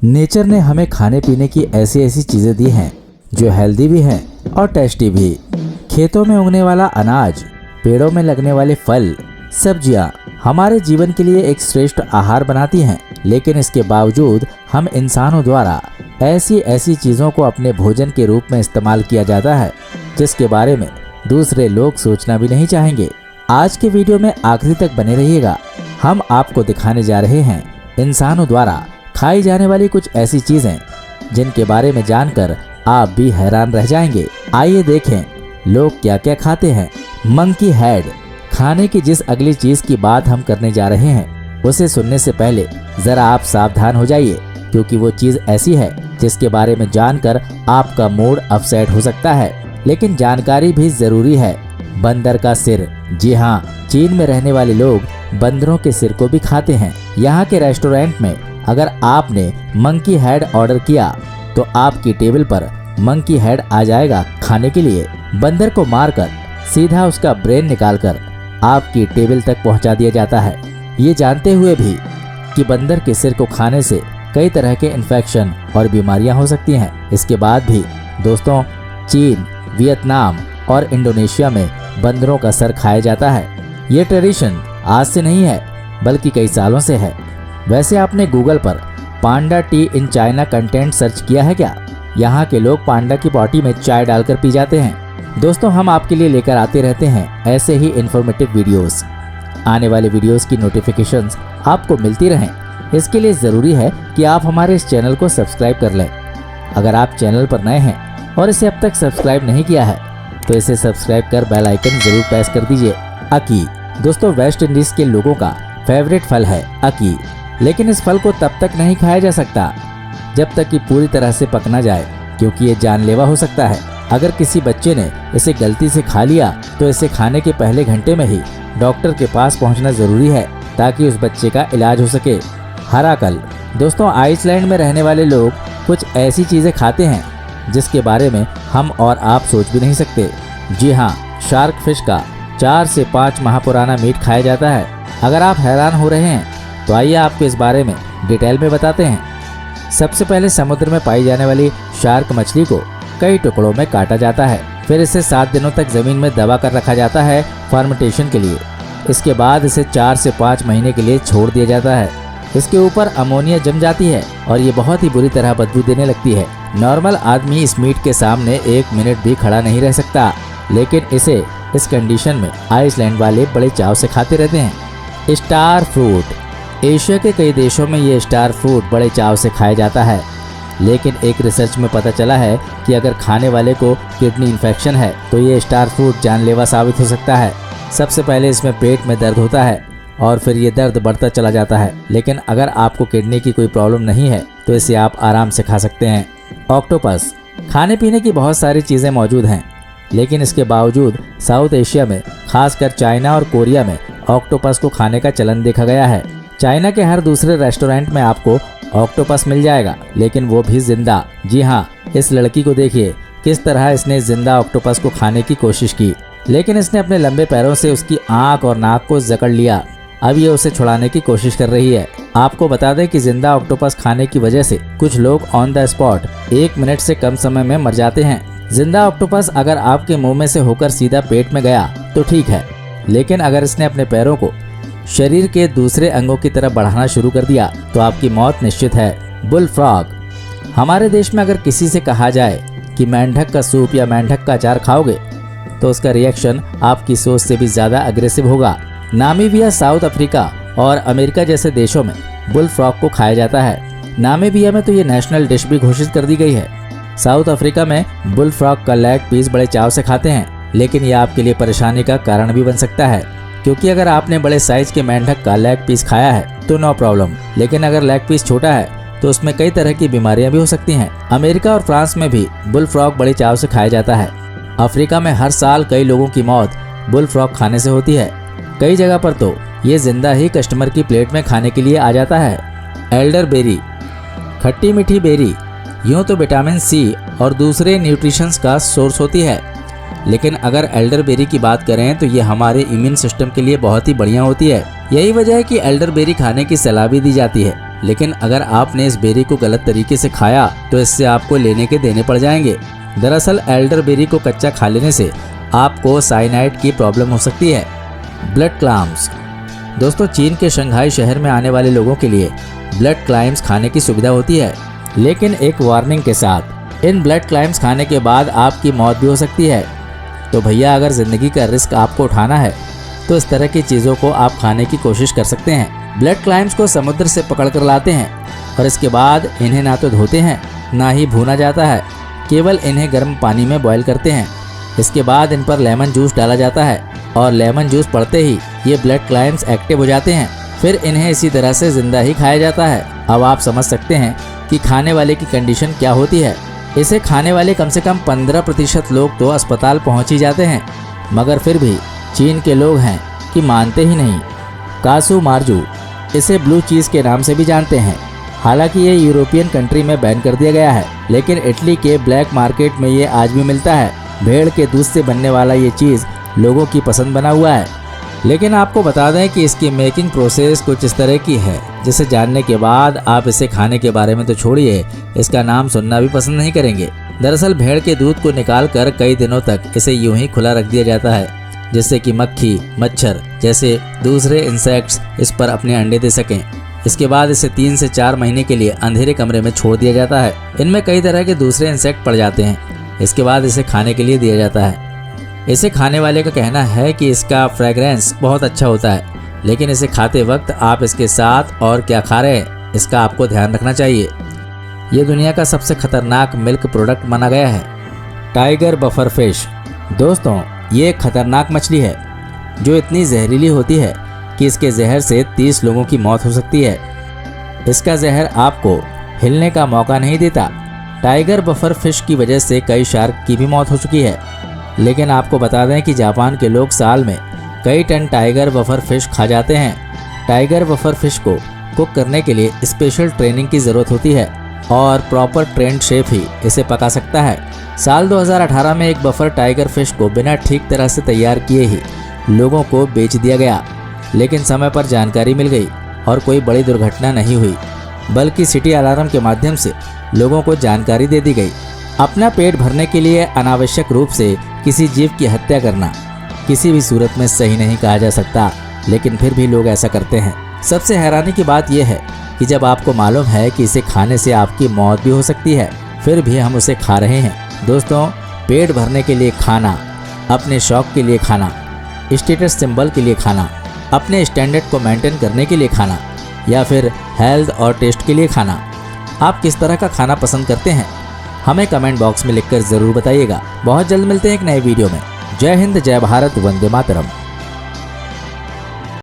Nature ने हमें खाने पीने की ऐसी ऐसी चीजें दी हैं जो हेल्दी भी हैं और टेस्टी भी। खेतों में उगने वाला अनाज, पेड़ों में लगने वाले फल, सब्जियां हमारे जीवन के लिए एक श्रेष्ठ आहार बनाती हैं, लेकिन इसके बावजूद हम इंसानों द्वारा ऐसी ऐसी चीजों को अपने भोजन के रूप में इस्तेमाल किया जाता है जिसके बारे में दूसरे लोग सोचना भी नहीं चाहेंगे। आज के वीडियो में आखिरी तक बने रहिएगा। हम आपको दिखाने जा रहे हैं इंसानों द्वारा खाई जाने वाली कुछ ऐसी चीजें जिनके बारे में जानकर आप भी हैरान रह जाएंगे। आइए देखें लोग क्या क्या खाते हैं। Monkey head. खाने की जिस अगली चीज की बात हम करने जा रहे हैं उसे सुनने से पहले जरा आप सावधान हो जाइए, क्योंकि वो चीज ऐसी है जिसके बारे में जानकर आपका मूड अपसेट हो सकता है, लेकिन जानकारी भी जरूरी है। बंदर का सिर। जी हाँ, चीन में रहने वाले लोग बंदरों के सिर को भी खाते हैं। यहाँ के रेस्टोरेंट में अगर आपने मंकी हेड ऑर्डर किया तो आपकी टेबल पर मंकी हेड आ जाएगा खाने के लिए। बंदर को मारकर सीधा उसका ब्रेन निकालकर आपकी टेबल तक पहुंचा दिया जाता है, ये जानते हुए भी कि बंदर के सिर को खाने से कई तरह के इन्फेक्शन और बीमारियां हो सकती हैं। इसके बाद भी दोस्तों, चीन, वियतनाम और इंडोनेशिया में बंदरों का सर खाया जाता है। ये ट्रेडिशन आज से नहीं है बल्कि कई सालों से है। वैसे आपने गूगल पर panda tea in China content search किया है क्या? यहाँ के लोग पांडा की बॉडी में चाय डालकर पी जाते हैं। दोस्तों, हम आपके लिए लेकर आते रहते हैं ऐसे ही इन्फॉर्मेटिव वीडियोस। आने वाले वीडियोस की नोटिफिकेशंस आपको मिलती रहें, इसके लिए ज़रूरी है कि आप हमारे इस चैनल को सब्सक्राइब कर लें। अगर आप चैनल पर नए हैं और इसे अब तक सब्सक्राइब नहीं किया है तो इसे सब्सक्राइब कर बेल आइकन जरूर प्रेस कर दीजिए। अकी। दोस्तों, वेस्ट इंडीज के लोगों का फेवरेट फल है अकी, लेकिन इस फल को तब तक नहीं खाया जा सकता जब तक कि पूरी तरह से पक ना जाए, क्योंकि ये जानलेवा हो सकता है। अगर किसी बच्चे ने इसे गलती से खा लिया तो इसे खाने के पहले घंटे में ही डॉक्टर के पास पहुंचना जरूरी है ताकि उस बच्चे का इलाज हो सके। हराकल। दोस्तों, आइसलैंड में रहने वाले लोग कुछ ऐसी चीजें खाते हैं जिसके बारे में हम और आप सोच भी नहीं सकते। जी हाँ, शार्क फिश का 4 से 5 माह पुराना मीट खाया जाता है। अगर आप हैरान हो रहे हैं तो आइए आपको इस बारे में डिटेल में बताते हैं। सबसे पहले समुद्र में पाई जाने वाली शार्क मछली को कई टुकड़ों में काटा जाता है, फिर इसे 7 दिनों तक जमीन में दबा कर रखा जाता है फर्मेंटेशन के लिए। इसके बाद इसे 4 से 5 महीने के लिए छोड़ दिया जाता है। इसके ऊपर अमोनिया जम जाती है और ये बहुत ही बुरी तरह बदबू देने लगती है। नॉर्मल आदमी इस मीट के सामने 1 मिनट भी खड़ा नहीं रह सकता, लेकिन इसे इस कंडीशन में आइसलैंड वाले बड़े चाव से खाते रहते हैं। Star fruit. एशिया के कई देशों में ये स्टार फ्रूट बड़े चाव से खाया जाता है, लेकिन एक रिसर्च में पता चला है कि अगर खाने वाले को किडनी इन्फेक्शन है तो ये स्टार फ्रूट जानलेवा साबित हो सकता है। सबसे पहले इसमें पेट में दर्द होता है और फिर ये दर्द बढ़ता चला जाता है, लेकिन अगर आपको किडनी की कोई प्रॉब्लम नहीं है तो इसे आप आराम से खा सकते हैं। ऑक्टोपस। खाने पीने की बहुत सारी चीज़ें मौजूद हैं, लेकिन इसके बावजूद साउथ एशिया में खासकर चाइना और कोरिया में ऑक्टोपस को खाने का चलन देखा गया है। चाइना के हर दूसरे रेस्टोरेंट में आपको ऑक्टोपस मिल जाएगा, लेकिन वो भी जिंदा। जी हाँ, इस लड़की को देखिए किस तरह इसने जिंदा ऑक्टोपस को खाने की कोशिश की, लेकिन इसने अपने लंबे पैरों से उसकी आंख और नाक को जकड़ लिया। अब ये उसे छुड़ाने की कोशिश कर रही है। आपको बता दें कि जिंदा ऑक्टोपस खाने की वजह से कुछ लोग ऑन द स्पॉट 1 मिनट से कम समय में मर जाते हैं। जिंदा ऑक्टोपस अगर आपके मुंह में से होकर सीधा पेट में गया तो ठीक है, लेकिन अगर इसने अपने पैरों को शरीर के दूसरे अंगों की तरफ बढ़ाना शुरू कर दिया तो आपकी मौत निश्चित है। Bull frog. हमारे देश में अगर किसी से कहा जाए कि मेंढक का सूप या मेंढक का अचार खाओगे तो उसका रिएक्शन आपकी सोच से भी ज़्यादा अग्रेसिव होगा। नामीबिया, साउथ अफ्रीका और अमेरिका जैसे देशों में बुल फ्रॉग को खाया जाता है। नामीबिया में तो ये नेशनल डिश भी घोषित कर दी गई है। साउथ अफ्रीका में बुल फ्रॉग का लेग पीस बड़े चाव से खाते हैं, लेकिन यह आपके लिए परेशानी का कारण भी बन सकता है, क्योंकि अगर आपने बड़े साइज के मेंढक का लेग पीस खाया है तो नो प्रॉब्लम, लेकिन अगर लेग पीस छोटा है तो उसमें कई तरह की बीमारियां भी हो सकती हैं। अमेरिका और फ्रांस में भी बुल फ्रॉग बड़े चाव से खाया जाता है। अफ्रीका में हर साल कई लोगों की मौत बुल फ्रॉग खाने से होती है। कई जगह पर तो ये जिंदा ही कस्टमर की प्लेट में खाने के लिए आ जाता है। Elderberry. खट्टी मीठी बेरी यूँ तो विटामिन सी और दूसरे न्यूट्रिशंस का सोर्स होती है, लेकिन अगर एल्डरबेरी की बात करें तो ये हमारे इम्यून सिस्टम के लिए बहुत ही बढ़िया होती है। यही वजह है कि एल्डरबेरी खाने की सलाह भी दी जाती है। लेकिन अगर आपने इस बेरी को गलत तरीके से खाया तो इससे आपको लेने के देने पड़ जाएंगे। दरअसल एल्डरबेरी को कच्चा खा लेने से आपको साइनाइड की प्रॉब्लम हो सकती है। Blood clams. दोस्तों, चीन के शंघाई शहर में आने वाले लोगों के लिए ब्लड क्लैम्स खाने की सुविधा होती है, लेकिन एक वार्निंग के साथ। इन ब्लड क्लैम्स खाने के बाद आपकी मौत भी हो सकती है। तो भैया, अगर ज़िंदगी का रिस्क आपको उठाना है तो इस तरह की चीज़ों को आप खाने की कोशिश कर सकते हैं। ब्लड क्लैम्स को समुद्र से पकड़ कर लाते हैं और इसके बाद इन्हें ना तो धोते हैं ना ही भूना जाता है, केवल इन्हें गर्म पानी में बॉयल करते हैं। इसके बाद इन पर लेमन जूस डाला जाता है और लेमन जूस पड़ते ही ये ब्लड क्लैम्स एक्टिव हो जाते हैं। फिर इन्हें इसी तरह से जिंदा ही खाया जाता है। अब आप समझ सकते हैं कि खाने वाले की कंडीशन क्या होती है। इसे खाने वाले कम से कम 15% लोग तो अस्पताल पहुंच ही जाते हैं, मगर फिर भी चीन के लोग हैं कि मानते ही नहीं। कासू मार्जू, इसे ब्लू चीज़ के नाम से भी जानते हैं। हालांकि ये यूरोपियन कंट्री में बैन कर दिया गया है, लेकिन इटली के ब्लैक मार्केट में ये आज भी मिलता है। भेड़ के दूध से बनने वाला ये चीज़ लोगों की पसंद बना हुआ है। लेकिन आपको बता दें कि इसकी मेकिंग प्रोसेस कुछ इस तरह की है जिसे जानने के बाद आप इसे खाने के बारे में तो छोड़िए, इसका नाम सुनना भी पसंद नहीं करेंगे। दरअसल भेड़ के दूध को निकालकर कई दिनों तक इसे यूं ही खुला रख दिया जाता है, जिससे कि मक्खी, मच्छर जैसे दूसरे इंसेक्ट्स इस पर अपने अंडे दे सकें। इसके बाद इसे 3 से 4 महीने के लिए अंधेरे कमरे में छोड़ दिया जाता है। इनमें कई तरह के दूसरे इंसेक्ट पड़ जाते हैं। इसके बाद इसे खाने के लिए दिया जाता है। इसे खाने वाले का कहना है कि इसका फ्रेग्रेंस बहुत अच्छा होता है, लेकिन इसे खाते वक्त आप इसके साथ और क्या खा रहे हैं इसका आपको ध्यान रखना चाहिए। ये दुनिया का सबसे खतरनाक मिल्क प्रोडक्ट माना गया है। Tiger puffer fish. दोस्तों, ये एक खतरनाक मछली है जो इतनी जहरीली होती है कि इसके जहर से 30 लोगों की मौत हो सकती है। इसका जहर आपको हिलने का मौका नहीं देता। टाइगर बफर फिश की वजह से कई शार्क की भी मौत हो चुकी है। लेकिन आपको बता दें कि जापान के लोग साल में कई टन टाइगर बफर फिश खा जाते हैं। टाइगर बफर फिश को कुक करने के लिए स्पेशल ट्रेनिंग की ज़रूरत होती है और प्रॉपर ट्रेंड शेफ ही इसे पका सकता है। साल 2018 में एक बफर टाइगर फिश को बिना ठीक तरह से तैयार किए ही लोगों को बेच दिया गया, लेकिन समय पर जानकारी मिल गई और कोई बड़ी दुर्घटना नहीं हुई, बल्कि सिटी अलार्म के माध्यम से लोगों को जानकारी दे दी गई। अपना पेट भरने के लिए अनावश्यक रूप से किसी जीव की हत्या करना किसी भी सूरत में सही नहीं कहा जा सकता, लेकिन फिर भी लोग ऐसा करते हैं। सबसे हैरानी की बात यह है कि जब आपको मालूम है कि इसे खाने से आपकी मौत भी हो सकती है, फिर भी हम उसे खा रहे हैं। दोस्तों, पेट भरने के लिए खाना, अपने शौक के लिए खाना, स्टेटस सिंबल के लिए खाना, अपने स्टैंडर्ड को मेंटेन करने के लिए खाना, या फिर हेल्थ और टेस्ट के लिए खाना, आप किस तरह का खाना पसंद करते हैं हमें कमेंट बॉक्स में लिखकर ज़रूर बताइएगा। बहुत जल्द मिलते हैं एक नए वीडियो में। जय हिंद, जय भारत, वंदे मातरम।